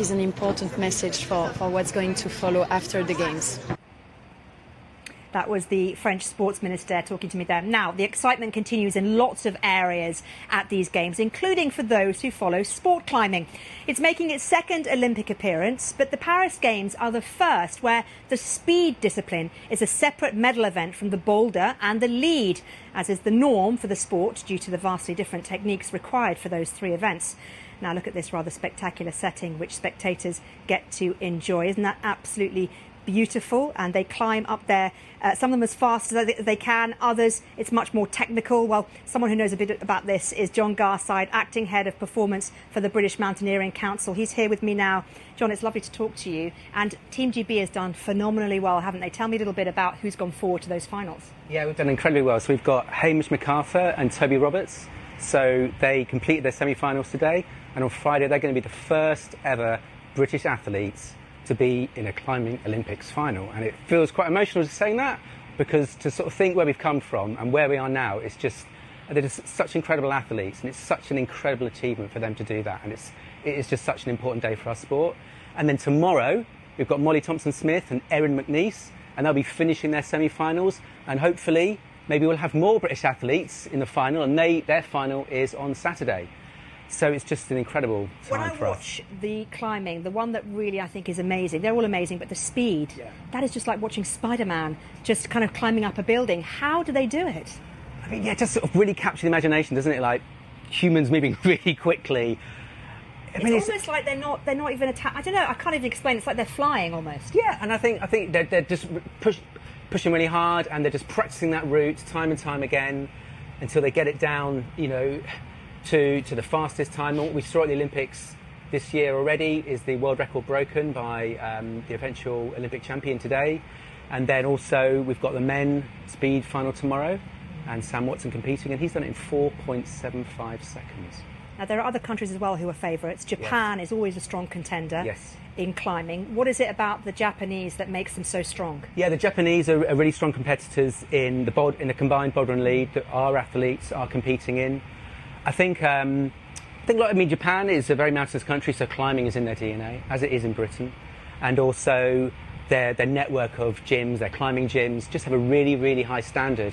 Is an important message for what's going to follow after the Games. That was the French sports minister talking to me there. Now, the excitement continues in lots of areas at these Games, including for those who follow sport climbing. It's making its second Olympic appearance, but the Paris Games are the first where the speed discipline is a separate medal event from the boulder and the lead, as is the norm for the sport due to the vastly different techniques required for those three events. Now look at this rather spectacular setting which spectators get to enjoy. Isn't that absolutely beautiful? And they climb up there, some of them as fast as they can, others it's much more technical. Well, someone who knows a bit about this is John Garside, Acting Head of Performance for the British Mountaineering Council. He's here with me now. John, it's lovely to talk to you. And Team GB has done phenomenally well, haven't they? Tell me a little bit about who's gone forward to those finals. Yeah, we've done incredibly well. So we've got Hamish MacArthur and Toby Roberts. So they completed their semi-finals today, and on Friday they're going to be the first ever British athletes to be in a climbing Olympics final. And it feels quite emotional just saying that, because to sort of think where we've come from and where we are now, it's just, they're just such incredible athletes, and it's such an incredible achievement for them to do that. And it is just such an important day for our sport. And then tomorrow we've got Molly Thompson-Smith and Erin McNeice, and they'll be finishing their semi-finals, and hopefully maybe we'll have more British athletes in the final, and their final is on Saturday. So it's just an incredible time for us. When I watch the climbing, the one that really I think is amazing, they're all amazing, but the speed, that is just like watching Spider-Man just kind of climbing up a building. How do they do it? I mean, yeah, just sort of really capture the imagination, doesn't it? Like humans moving really quickly. It's almost like they're not even attached. I don't know, I can't even explain. It's like they're flying almost. Yeah, and I think they're just pushing really hard, and they're just practicing that route time and time again until they get it down, you know, to the fastest time. What we saw at the Olympics this year already is the world record broken by the eventual Olympic champion today. And then also we've got the men speed final tomorrow, and Sam Watson competing, and he's done it in 4.75 seconds. Now, there are other countries as well who are favourites. Japan is always a strong contender in climbing. What is it about the Japanese that makes them so strong? Yeah, the Japanese are really strong competitors in the combined boulder and lead that our athletes are competing in. I think Japan is a very mountainous country, so climbing is in their DNA, as it is in Britain. And also their network of gyms, their climbing gyms, just have a really, really high standard.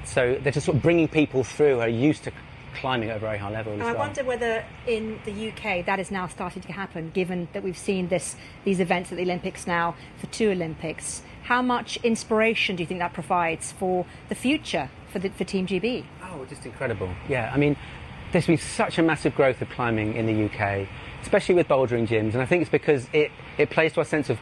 So they're just sort of bringing people through who are used to climbing at a very high level as well. I wonder whether in the UK that is now starting to happen, given that we've seen these events at the Olympics now for 2 Olympics. How much inspiration do you think that provides for the future for Team GB? Oh, just incredible. Yeah, I mean, there's been such a massive growth of climbing in the UK, especially with bouldering gyms, and I think it's because it plays to our sense of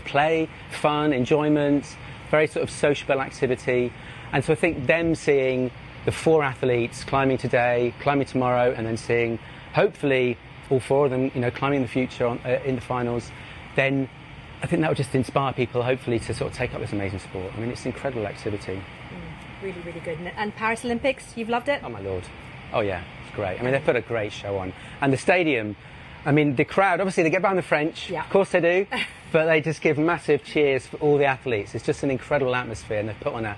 play, fun, enjoyment, very sort of sociable activity. And so I think them seeing the 4 athletes climbing today, climbing tomorrow, and then seeing hopefully all 4 of them, you know, climbing in the future in the finals, then I think that would just inspire people hopefully to sort of take up this amazing sport. I mean, it's an incredible activity. Really, really good. And Paris Olympics, you've loved it? Oh my lord. Oh yeah, it's great. I mean, they put a great show on. And the stadium, I mean, the crowd, obviously they get behind the French, of course they do, but they just give massive cheers for all the athletes. It's just an incredible atmosphere, and they've put on an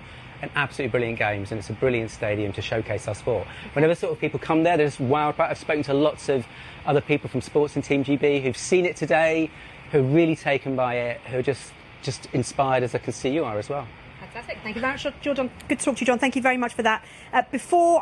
absolutely brilliant games, and it's a brilliant stadium to showcase our sport. Whenever sort of people come there, they're just wowed by it. I've spoken to lots of other people from sports and Team GB who've seen it today, who are really taken by it, who are just inspired, as I can see you are as well. Fantastic. Thank you very much, John. Good to talk to you, John. Thank you very much for that. Before I